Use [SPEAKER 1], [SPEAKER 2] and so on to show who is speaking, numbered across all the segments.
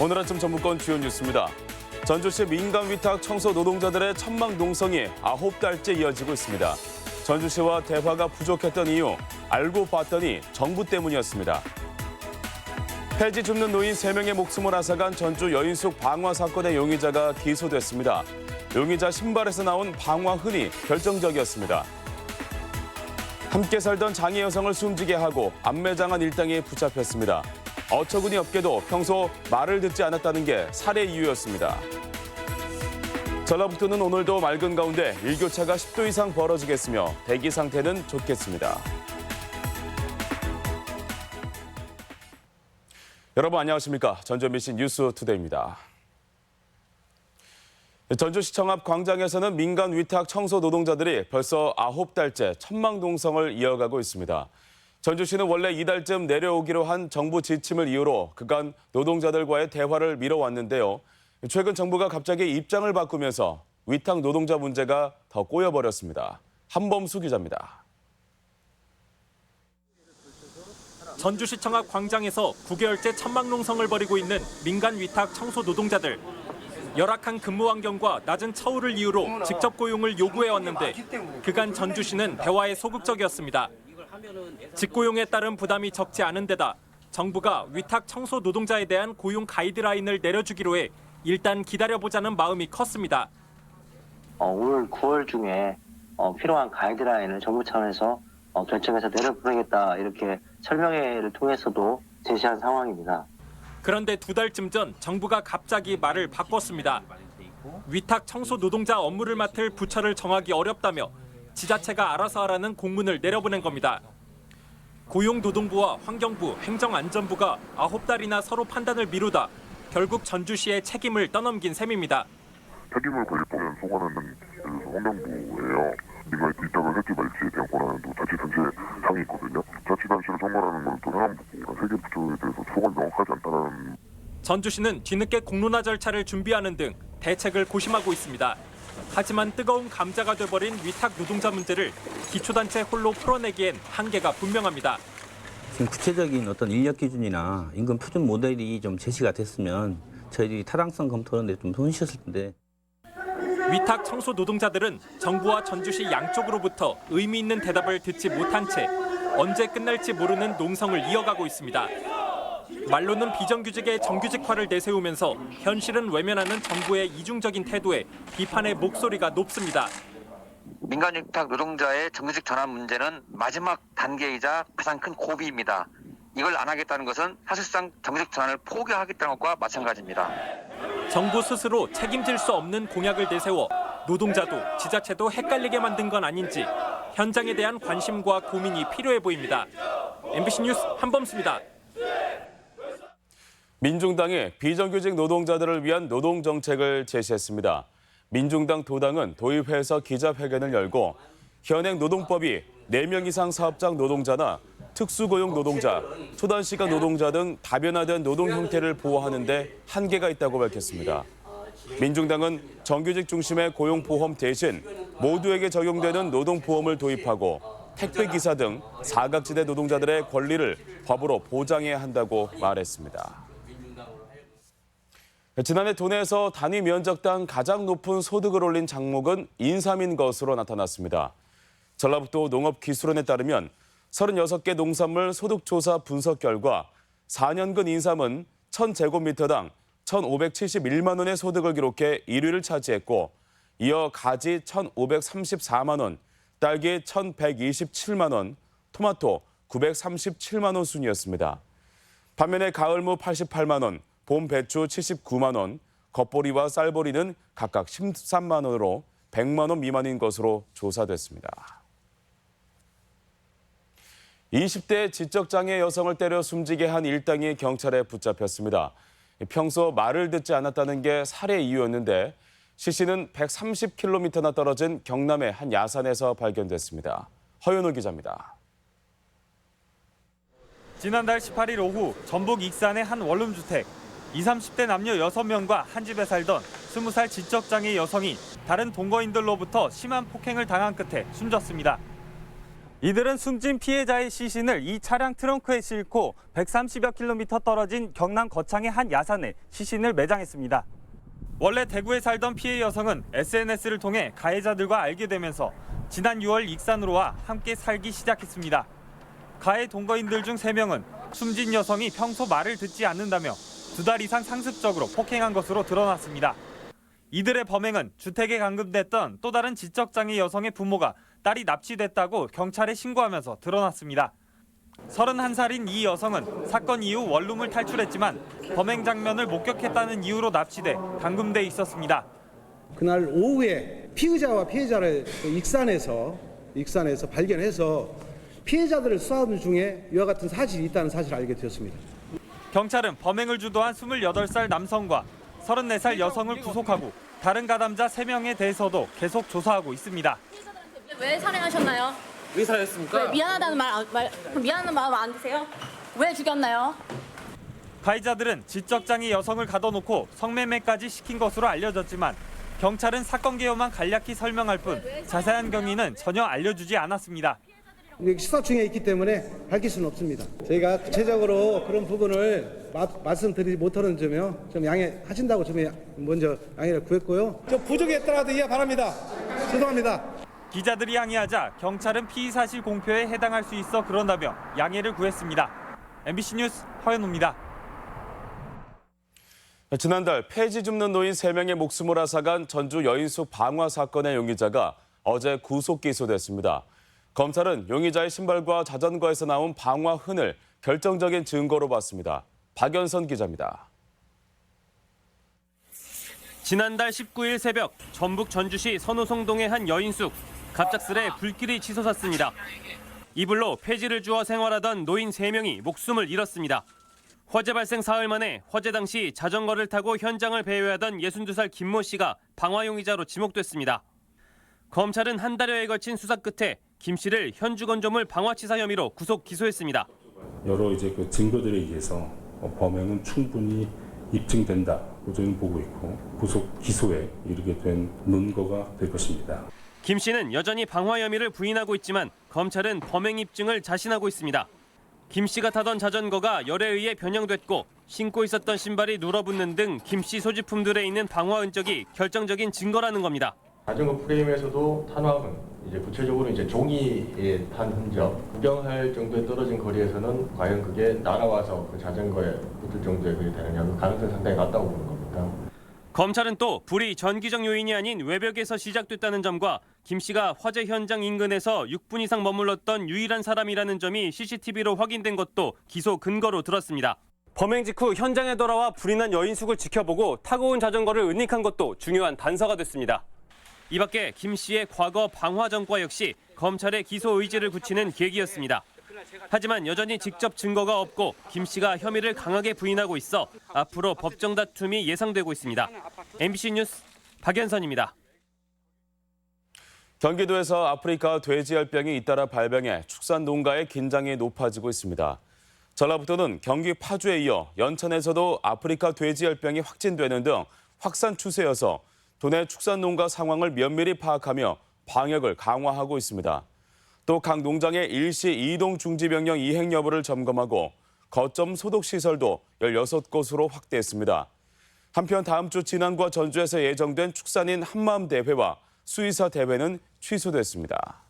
[SPEAKER 1] 오늘 아침 전북권 주요 뉴스입니다. 전주시 민간 위탁 청소 노동자들의 천막 농성이 9달째 이어지고 있습니다. 전주시와 대화가 부족했던 이유 알고 봤더니 정부 때문이었습니다. 폐지 줍는 노인 3명의 목숨을 앗아간 전주 여인숙 방화 사건의 용의자가 기소됐습니다. 용의자 신발에서 나온 방화흔이 결정적이었습니다. 함께 살던 장애 여성을 숨지게 하고 암매장한 일당이 붙잡혔습니다. 어처구니 없게도 평소 말을 듣지 않았다는 게 살해 이유였습니다. 전라북도는 오늘도 맑은 가운데 일교차가 10도 이상 벌어지겠으며 대기 상태는 좋겠습니다. 여러분 안녕하십니까? 전주 MBC 뉴스투데이입니다. 전주시청 앞 광장에서는 민간 위탁 청소 노동자들이 벌써 9달째 천막 농성을 이어가고 있습니다. 전주시는 원래 이달쯤 내려오기로 한 정부 지침을 이유로 그간 노동자들과의 대화를 미뤄왔는데요. 최근 정부가 갑자기 입장을 바꾸면서 위탁 노동자 문제가 더 꼬여버렸습니다. 한범수 기자입니다.
[SPEAKER 2] 전주시청 앞 광장에서 9개월째 천막 농성을 벌이고 있는 민간 위탁 청소 노동자들. 열악한 근무 환경과 낮은 처우를 이유로 직접 고용을 요구해왔는데 그간 전주시는 대화에 소극적이었습니다. 직고용에 따른 부담이 적지 않은 데다 정부가 위탁 청소 노동자에 대한 고용 가이드라인을 내려주기로 해 일단 기다려보자는 마음이 컸습니다.
[SPEAKER 3] 올 9월 중에 필요한 가이드라인을 정부 차원에서 결정해서 내려보내겠다 이렇게 설명회를 통해서도 제시한 상황입니다.
[SPEAKER 2] 그런데 2달쯤 전 정부가 갑자기 말을 바꿨습니다. 위탁 청소 노동자 업무를 맡을 부처를 정하기 어렵다며 지자체가 알아서 하라는 공문을 내려보낸 겁니다. 고용노동부와 환경부, 행정안전부가 9달이나 서로 판단을 미루다 결국 전주시의 책임을 떠넘긴 셈입니다.
[SPEAKER 4] 책임을 관리법에 소관하는 환경부예요. 민간이 위탁을 할지 말지에 대한 권한도 자치단체 상이 있거든요. 자치단체를 선관하는 건 또 행안부가 세개 부처에 대해서 소관이 명확하지 않다는.
[SPEAKER 2] 전주시는 뒤늦게 공론화 절차를 준비하는 등 대책을 고심하고 있습니다. 하지만 뜨거운 감자가 돼버린 위탁 노동자 문제를 기초단체 홀로 풀어내기엔 한계가 분명합니다.
[SPEAKER 5] 지금 구체적인 어떤 인력 기준이나 임금 표준 모델이 좀 제시가 됐으면 저희들이 타당성 검토하는데 좀 손이 쉬었을 텐데.
[SPEAKER 2] 위탁 청소 노동자들은 정부와 전주시 양쪽으로부터 의미 있는 대답을 듣지 못한 채 언제 끝날지 모르는 농성을 이어가고 있습니다. 말로는 비정규직의 정규직화를 내세우면서 현실은 외면하는 정부의 이중적인 태도에 비판의 목소리가 높습니다.
[SPEAKER 6] 민간 위탁 노동자의 정규직 전환 문제는 마지막 단계이자 가장 큰 고비입니다. 이걸 안 하겠다는 것은 사실상 정규직 전환을 포기하겠다는 것과 마찬가지입니다.
[SPEAKER 2] 정부 스스로 책임질 수 없는 공약을 내세워 노동자도 지자체도 헷갈리게 만든 건 아닌지 현장에 대한 관심과 고민이 필요해 보입니다. MBC 뉴스 한범수입니다.
[SPEAKER 1] 민중당이 비정규직 노동자들을 위한 노동정책을 제시했습니다. 민중당 도당은 도의회에서 기자회견을 열고 현행 노동법이 4명 이상 사업장 노동자나 특수고용 노동자, 초단시간 노동자 등 다변화된 노동 형태를 보호하는 데 한계가 있다고 밝혔습니다. 민중당은 정규직 중심의 고용보험 대신 모두에게 적용되는 노동보험을 도입하고 택배기사 등 사각지대 노동자들의 권리를 법으로 보장해야 한다고 말했습니다. 지난해 도내에서 단위 면적당 가장 높은 소득을 올린 장목은 인삼인 것으로 나타났습니다. 전라북도 농업기술원에 따르면 36개 농산물 소득조사 분석 결과 4년근 인삼은 1,000제곱미터당 1,571만 원의 소득을 기록해 1위를 차지했고 이어 가지 1,534만 원, 딸기 1,127만 원, 토마토 937만 원 순이었습니다. 반면에 가을무 88만 원, 봄 배추 79만 원, 겉보리와 쌀보리는 각각 13만 원으로 100만 원 미만인 것으로 조사됐습니다. 20대 지적장애 여성을 때려 숨지게 한 일당이 경찰에 붙잡혔습니다. 평소 말을 듣지 않았다는 게 살해 이유였는데 시신은 130km나 떨어진 경남의 한 야산에서 발견됐습니다. 허윤호 기자입니다.
[SPEAKER 7] 지난달 18일 오후 전북 익산의 한 원룸주택. 20, 30대 남녀 6명과 한 집에 살던 20살 지적장애 여성이 다른 동거인들로부터 심한 폭행을 당한 끝에 숨졌습니다. 이들은 숨진 피해자의 시신을 이 차량 트렁크에 싣고 130여 킬로미터 떨어진 경남 거창의 한 야산에 시신을 매장했습니다. 원래 대구에 살던 피해 여성은 SNS를 통해 가해자들과 알게 되면서 지난 6월 익산으로 와 함께 살기 시작했습니다. 가해 동거인들 중 3명은 숨진 여성이 평소 말을 듣지 않는다며 2달 이상 상습적으로 폭행한 것으로 드러났습니다. 이들의 범행은 주택에 감금됐던 또 다른 지적장애 여성의 부모가 딸이 납치됐다고 경찰에 신고하면서 드러났습니다. 31살인 이 여성은 사건 이후 원룸을 탈출했지만 범행 장면을 목격했다는 이유로 납치돼 감금돼 있었습니다.
[SPEAKER 8] 그날 오후에 피의자와 피해자를 익산에서 발견해서 피해자들을 수사하는 중에 이와 같은 사실이 있다는 사실을 알게 되었습니다.
[SPEAKER 7] 경찰은 범행을 주도한 28살 남성과 34살 여성을 구속하고 다른 가담자 3명에 대해서도 계속 조사하고 있습니다.
[SPEAKER 9] 왜 살해하셨나요?
[SPEAKER 10] 왜 살해했습니까?
[SPEAKER 9] 왜 미안하다는 미안한 마음 안 드세요? 왜 죽였나요?
[SPEAKER 7] 가해자들은 지적장애 여성을 가둬놓고 성매매까지 시킨 것으로 알려졌지만 경찰은 사건 개요만 간략히 설명할 뿐 자세한 경위는 전혀 알려주지 않았습니다.
[SPEAKER 8] 수사 중에 있기 때문에 밝힐 수는 없습니다. 저희가 구체적으로 그런 부분을 말씀드리지 못하는 점이요. 좀 양해하신다고 좀 먼저 양해를 구했고요. 좀 부족했더라도 이해 바랍니다. 죄송합니다.
[SPEAKER 7] 기자들이 항의하자 경찰은 피의 사실 공표에 해당할 수 있어 그런다며 양해를 구했습니다. MBC 뉴스 허연우입니다.
[SPEAKER 1] 지난달 폐지 줍는 노인 3명의 목숨을 앗아간 전주 여인숙 방화 사건의 용의자가 어제 구속 기소됐습니다. 검찰은 용의자의 신발과 자전거에서 나온 방화 흔을 결정적인 증거로 봤습니다. 박연선 기자입니다.
[SPEAKER 2] 지난달 19일 새벽 전북 전주시 선호송동의 한 여인숙, 갑작스레 불길이 치솟았습니다. 이불로 폐지를 주어 생활하던 노인 3명이 목숨을 잃었습니다. 화재 발생 사흘 만에 화재 당시 자전거를 타고 현장을 배회하던 62살 김모 씨가 방화 용의자로 지목됐습니다. 검찰은 한 달여에 걸친 수사 끝에 김 씨를 현주건조물 방화치사 혐의로 구속 기소했습니다.
[SPEAKER 11] 여러 그 증거들에 의해서 범행은 충분히 입증된다고 저는 보고 있고 구속 기소에 이르게 된 논거가 될 것입니다.
[SPEAKER 2] 김 씨는 여전히 방화 혐의를 부인하고 있지만 검찰은 범행 입증을 자신하고 있습니다. 김 씨가 타던 자전거가 열에 의해 변형됐고 신고 있었던 신발이 눌어붙는 등 김 씨 소지품들에 있는 방화 흔적이 결정적인 증거라는 겁니다.
[SPEAKER 12] 자전거 프레임에서도 탄화痕, 구체적으로 종이에 탄 흔적, 구경할 정도에 떨어진 거리에서는 과연 그게 날아와서 그 자전거에 붙을 정도의 그게 되느냐, 그 가능성이 상당히 낮다고 보는 겁니다.
[SPEAKER 2] 검찰은 또 불이 전기적 요인이 아닌 외벽에서 시작됐다는 점과 김 씨가 화재 현장 인근에서 6분 이상 머물렀던 유일한 사람이라는 점이 CCTV로 확인된 것도 기소 근거로 들었습니다. 범행 직후 현장에 돌아와 불이 난 여인숙을 지켜보고 타고 온 자전거를 은닉한 것도 중요한 단서가 됐습니다. 이 밖에 김 씨의 과거 방화 전과 역시 검찰의 기소 의지를 굳히는 계기였습니다. 하지만 여전히 직접 증거가 없고 김 씨가 혐의를 강하게 부인하고 있어 앞으로 법정 다툼이 예상되고 있습니다. MBC 뉴스 박연선입니다.
[SPEAKER 1] 경기도에서 아프리카 돼지열병이 잇따라 발병해 축산 농가의 긴장이 높아지고 있습니다. 전라북도는 경기 파주에 이어 연천에서도 아프리카 돼지열병이 확진되는 등 확산 추세여서 도내 축산 농가 상황을 면밀히 파악하며 방역을 강화하고 있습니다. 또 각 농장의 일시 이동 중지 명령 이행 여부를 점검하고 거점 소독 시설도 16곳으로 확대했습니다. 한편 다음 주 진안과 전주에서 예정된 축산인 한마음 대회와 수의사 대회는 취소됐습니다.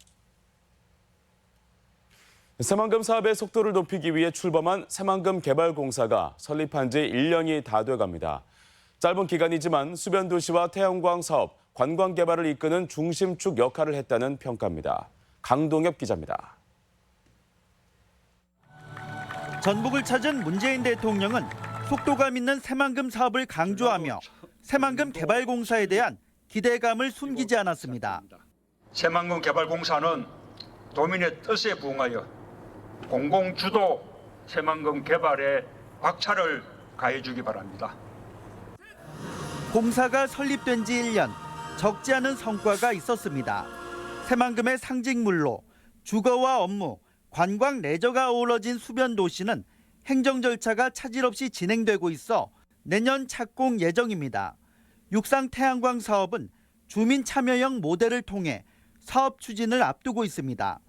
[SPEAKER 1] 새만금 사업의 속도를 높이기 위해 출범한 새만금 개발공사가 설립한 지 1년이 다 돼갑니다. 짧은 기간이지만 수변도시와 태양광 사업, 관광 개발을 이끄는 중심축 역할을 했다는 평가입니다. 강동엽 기자입니다.
[SPEAKER 13] 전북을 찾은 문재인 대통령은 속도감 있는 새만금 사업을 강조하며 새만금 개발공사에 대한 기대감을 숨기지 않았습니다.
[SPEAKER 14] 새만금 개발공사는 도민의 뜻에 부응하여 공공주도 새만금 개발에 박차를 가해주기 바랍니다.
[SPEAKER 13] 공사가 설립된 지 1년, 적지 않은 성과가 있었습니다. 새만금의 상징물로 주거와 업무, 관광 레저가 어우러진 수변 도시는 행정 절차가 차질 없이 진행되고 있어 내년 착공 예정입니다. 육상 태양광 사업은 주민 참여형 모델을 통해 사업 추진을 앞두고 있습니다.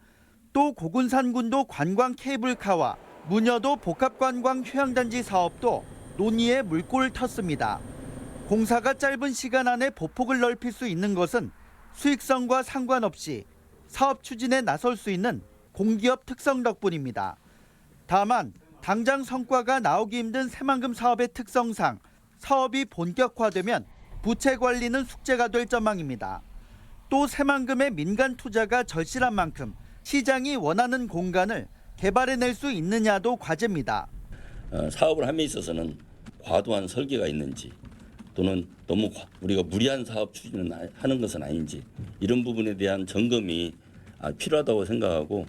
[SPEAKER 13] 또 고군산군도 관광 케이블카와 무녀도 복합관광 휴양단지 사업도 논의에 물꼬를 텄습니다. 공사가 짧은 시간 안에 보폭을 넓힐 수 있는 것은 수익성과 상관없이 사업 추진에 나설 수 있는 공기업 특성 덕분입니다. 다만 당장 성과가 나오기 힘든 새만금 사업의 특성상 사업이 본격화되면 부채 관리는 숙제가 될 전망입니다. 또 새만금의 민간 투자가 절실한 만큼 시장이 원하는 공간을 개발해낼 수 있느냐도 과제입니다.
[SPEAKER 10] 사업을 함에 있어서는 과도한 설계가 있는지 또는 너무 우리가 무리한 사업 추진을 하는 것은 아닌지 이런 부분에 대한 점검이 필요하다고 생각하고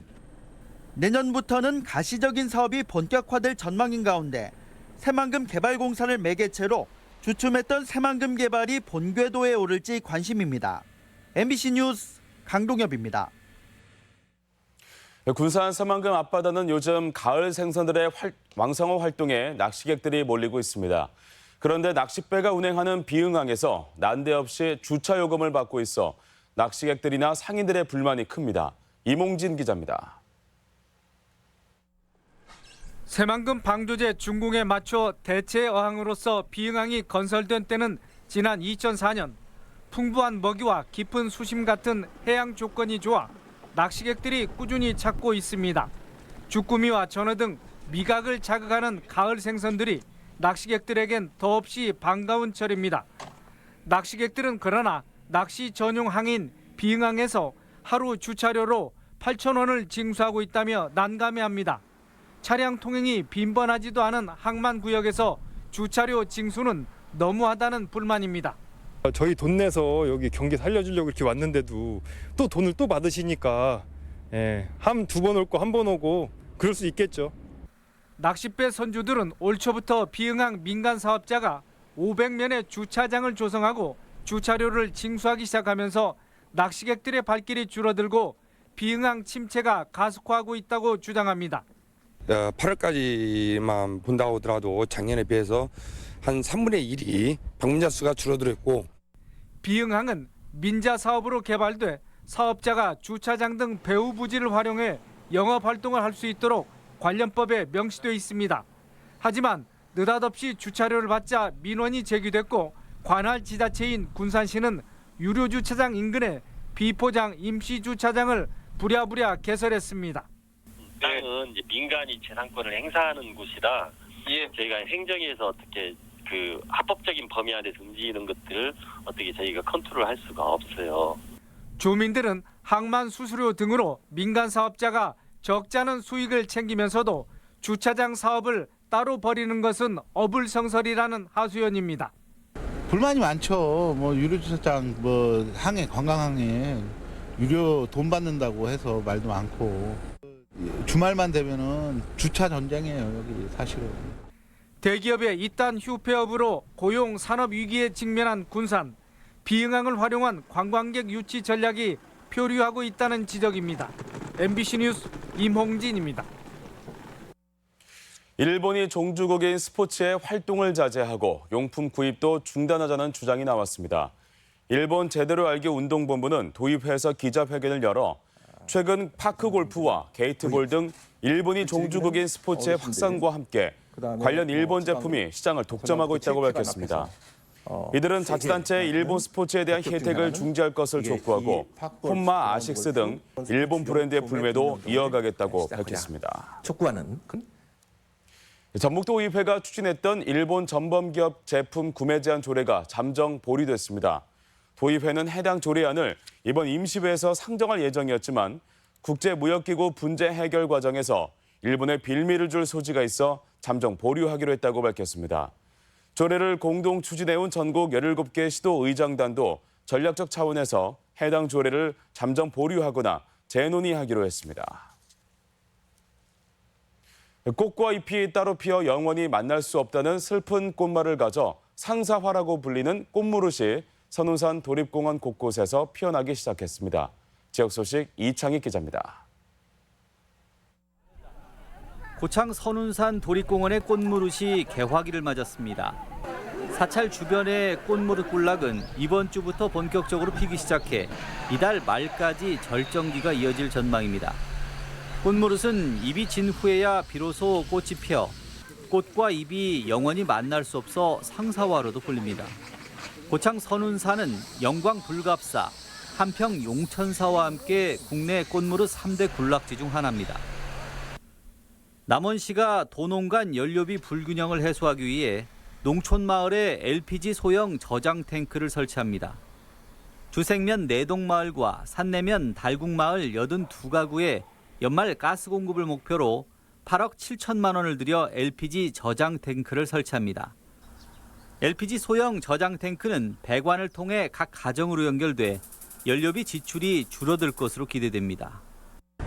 [SPEAKER 13] 내년부터는 가시적인 사업이 본격화될 전망인 가운데 새만금 개발공사를 매개체로 주춤했던 새만금 개발이 본궤도에 오를지 관심입니다. MBC 뉴스 강동엽입니다.
[SPEAKER 1] 군산 새만금 앞바다는 요즘 가을 생선들의 왕성어 활동에 낚시객들이 몰리고 있습니다. 그런데 낚싯배가 운행하는 비응항에서 난데없이 주차 요금을 받고 있어 낚시객들이나 상인들의 불만이 큽니다. 이몽진 기자입니다.
[SPEAKER 15] 새만금 방조제 준공에 맞춰 대체 어항으로서 비응항이 건설된 때는 지난 2004년 풍부한 먹이와 깊은 수심 같은 해양 조건이 좋아 낚시객들이 꾸준히 찾고 있습니다. 주꾸미와 전어 등 미각을 자극하는 가을 생선들이 낚시객들에겐 더없이 반가운 철입니다. 낚시객들은 그러나 낚시 전용 항인 비응항에서 하루 주차료로 8,000원을 징수하고 있다며 난감해합니다. 차량 통행이 빈번하지도 않은 항만 구역에서 주차료 징수는 너무하다는 불만입니다.
[SPEAKER 16] 저희 돈 내서 여기 경기 살려주려고 이렇게 왔는데도 또 돈을 또 받으시니까 한 두 번 올 거 한 번 오고 그럴 수 있겠죠.
[SPEAKER 15] 낚싯배 선주들은 올 초부터 비응항 민간 사업자가 500면의 주차장을 조성하고 주차료를 징수하기 시작하면서 낚시객들의 발길이 줄어들고 비응항 침체가 가속화하고 있다고 주장합니다.
[SPEAKER 17] 8월까지만 본다고 하더라도 작년에 비해서 한 3분의 1이 방문자 수가 줄어들었고
[SPEAKER 15] 비응항은 민자 사업으로 개발돼 사업자가 주차장 등 배후 부지를 활용해 영업 활동을 할 수 있도록 관련법에 명시돼 있습니다. 하지만 느닷없이 주차료를 받자 민원이 제기됐고 관할 지자체인 군산시는 유료 주차장 인근에 비포장 임시 주차장을 부랴부랴 개설했습니다.
[SPEAKER 18] 땅은 이제 민간이 재산권을 행사하는 곳이라 저희가 행정에서 어떻게 그 합법적인 범위 안에서 움직이는 것들을 어떻게 저희가 컨트롤할 수가 없어요.
[SPEAKER 15] 주민들은 항만 수수료 등으로 민간 사업자가 적지 않은 수익을 챙기면서도 주차장 사업을 따로 벌이는 것은 어불성설이라는 하수연입니다.
[SPEAKER 19] 불만이 많죠. 뭐 유료 주차장, 뭐 항해 관광항해 유료 돈 받는다고 해서 말도 많고 주말만 되면은 주차 전쟁이에요 여기 사실은.
[SPEAKER 15] 대기업의 이딴 휴폐업으로 고용 산업 위기에 직면한 군산. 비응항을 활용한 관광객 유치 전략이 표류하고 있다는 지적입니다. MBC 뉴스 임홍진입니다.
[SPEAKER 1] 일본이 종주국인 스포츠의 활동을 자제하고 용품 구입도 중단하자는 주장이 나왔습니다. 일본 제대로 알기 운동본부는 도입해서 기자회견을 열어 최근 파크골프와 게이트볼 등 일본이 종주국인 스포츠의 확산과 함께 관련 일본 제품이 시장을 독점하고 있다고 밝혔습니다. 이들은 자치단체에 일본 스포츠에 대한 혜택을 중지할 것을 촉구하고 혼마, 아식스 등 일본 브랜드의 불매도 이어가겠다고 밝혔습니다.
[SPEAKER 20] 촉구하는
[SPEAKER 1] 전북도의회가 추진했던 일본 전범기업 제품 구매 제한 조례가 잠정 보류됐습니다. 도의회는 해당 조례안을 이번 임시회에서 상정할 예정이었지만 국제무역기구 분쟁 해결 과정에서 일본에 빌미를 줄 소지가 있어 잠정 보류하기로 했다고 밝혔습니다. 조례를 공동 추진해온 전국 17개 시도 의장단도 전략적 차원에서 해당 조례를 잠정 보류하거나 재논의하기로 했습니다. 꽃과 잎이 따로 피어 영원히 만날 수 없다는 슬픈 꽃말을 가져 상사화라고 불리는 꽃무릇이 선운산 도립공원 곳곳에서 피어나기 시작했습니다. 지역 소식 이창익 기자입니다.
[SPEAKER 21] 고창 선운산 도립공원의 꽃무릇이 개화기를 맞았습니다. 사찰 주변의 꽃무릇 군락은 이번 주부터 본격적으로 피기 시작해 이달 말까지 절정기가 이어질 전망입니다. 꽃무릇은 잎이 진 후에야 비로소 꽃이 펴 꽃과 잎이 영원히 만날 수 없어 상사화로도 불립니다. 고창 선운사는 영광 불갑사, 한평 용천사와 함께 국내 꽃무릇 3대 군락지 중 하나입니다. 남원시가 도농간 연료비 불균형을 해소하기 위해 농촌마을에 LPG 소형 저장 탱크를 설치합니다. 주생면 4동 마을과 산내면 달국마을 82가구에 연말 가스 공급을 목표로 8억 7천만 원을 들여 LPG 저장 탱크를 설치합니다. LPG 소형 저장 탱크는 배관을 통해 각 가정으로 연결돼 연료비 지출이 줄어들 것으로 기대됩니다.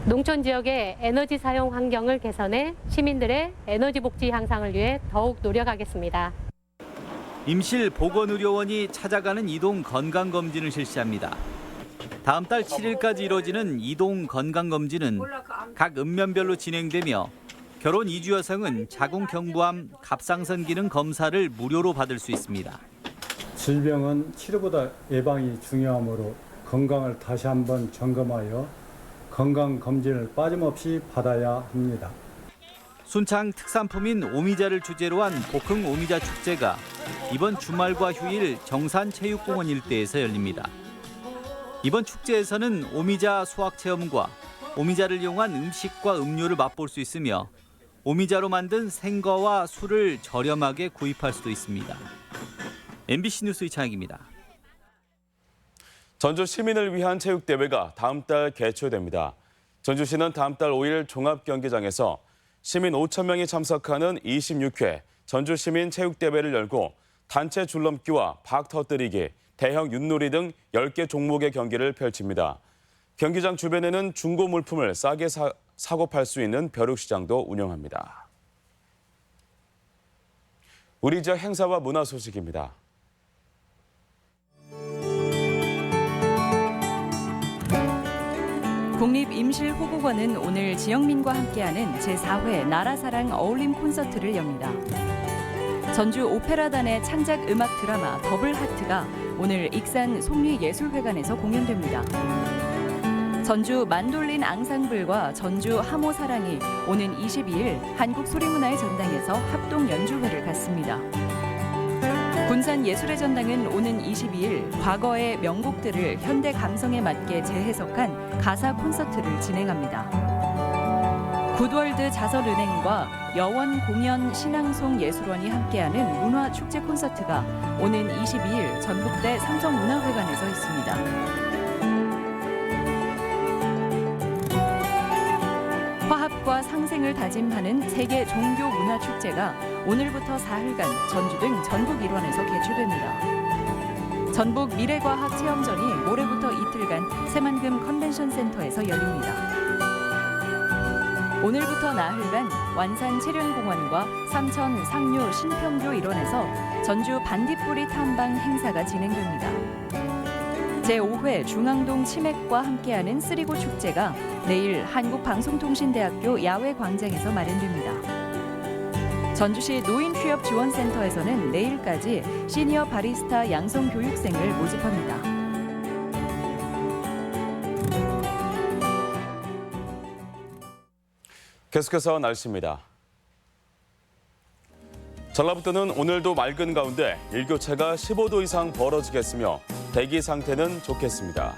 [SPEAKER 20] 농촌 지역의 에너지 사용 환경을 개선해 시민들의 에너지 복지 향상을 위해 더욱 노력하겠습니다.
[SPEAKER 21] 임실 보건의료원이 찾아가는 이동 건강검진을 실시합니다. 다음 달 7일까지 이뤄지는 이동 건강검진은 각 읍면별로 진행되며 결혼 이주 여성은 자궁경부암 갑상선 기능 검사를 무료로 받을 수 있습니다.
[SPEAKER 22] 질병은 치료보다 예방이 중요하므로 건강을 다시 한번 점검하여 건강검진을 빠짐없이 받아야 합니다.
[SPEAKER 21] 순창 특산품인 오미자를 주제로 한 복흥 오미자 축제가 이번 주말과 휴일 정산체육공원 일대에서 열립니다. 이번 축제에서는 오미자 수확 체험과 오미자를 이용한 음식과 음료를 맛볼 수 있으며 오미자로 만든 생거와 술을 저렴하게 구입할 수도 있습니다. MBC 뉴스 이창익입니다.
[SPEAKER 1] 전주 시민을 위한 체육대회가 다음 달 개최됩니다. 전주시는 다음 달 5일 종합경기장에서 시민 5천 명이 참석하는 26회 전주시민체육대회를 열고 단체 줄넘기와 박 터뜨리기, 대형 윷놀이 등 10개 종목의 경기를 펼칩니다. 경기장 주변에는 중고 물품을 싸게 사고 팔 수 있는 벼룩시장도 운영합니다. 우리 지역 행사와 문화 소식입니다.
[SPEAKER 23] 국립임실호국원은 오늘 지역민과 함께하는 제4회 나라사랑 어울림 콘서트를 엽니다. 전주 오페라단의 창작 음악 드라마 더블하트가 오늘 익산 속리예술회관에서 공연됩니다. 전주 만돌린 앙상블과 전주 하모사랑이 오는 22일 한국소리문화의 전당에서 합동 연주회를 갖습니다. 군산예술의 전당은 오는 22일 과거의 명곡들을 현대 감성에 맞게 재해석한 가사 콘서트를 진행합니다. 굿월드 자설은행과 여원 공연 신앙송 예술원이 함께하는 문화축제 콘서트가 오는 22일 전북대 삼성문화회관에서 있습니다. 화합과 상생을 다짐하는 세계 종교문화축제가 오늘부터 사흘간 전주 등 전국 일원에서 개최됩니다. 전북 미래과학 체험전이 모레부터 이틀간 새만금 컨벤션센터에서 열립니다. 오늘부터 나흘간 완산 체련공원과 삼천 상류 신평교 일원에서 전주 반딧불이 탐방 행사가 진행됩니다. 제5회 중앙동 치맥과 함께하는 쓰리고 축제가 내일 한국방송통신대학교 야외광장에서 마련됩니다. 전주시 노인취업지원센터에서는 내일까지 시니어 바리스타 양성교육생을 모집합니다.
[SPEAKER 1] 계속해서 날씨입니다. 전라북도는 오늘도 맑은 가운데 일교차가 15도 이상 벌어지겠으며 대기 상태는 좋겠습니다.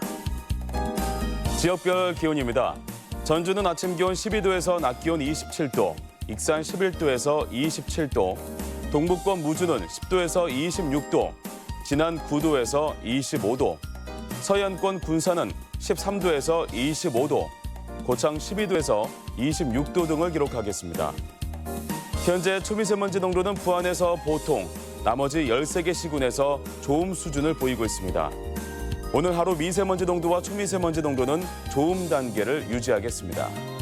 [SPEAKER 1] 지역별 기온입니다. 전주는 아침 기온 12도에서 낮 기온 27도, 익산 11도에서 27도, 동북권 무주는 10도에서 26도, 진안 9도에서 25도, 서해안권 군산은 13도에서 25도, 고창 12도에서 26도 등을 기록하겠습니다. 현재 초미세먼지 농도는 부안에서 보통, 나머지 13개 시군에서 좋음 수준을 보이고 있습니다. 오늘 하루 미세먼지 농도와 초미세먼지 농도는 좋음 단계를 유지하겠습니다.